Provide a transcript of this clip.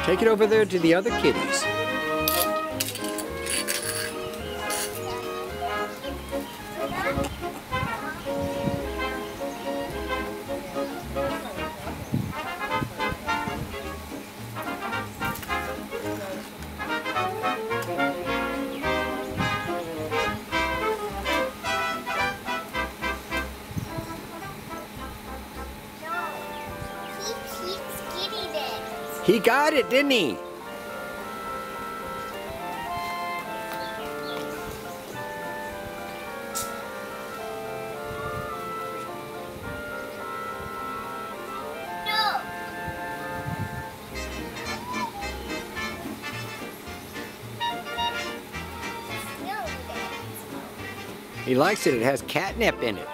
Take it over there to the other kitties. He got it, didn't he? No. He likes it. It has catnip in it.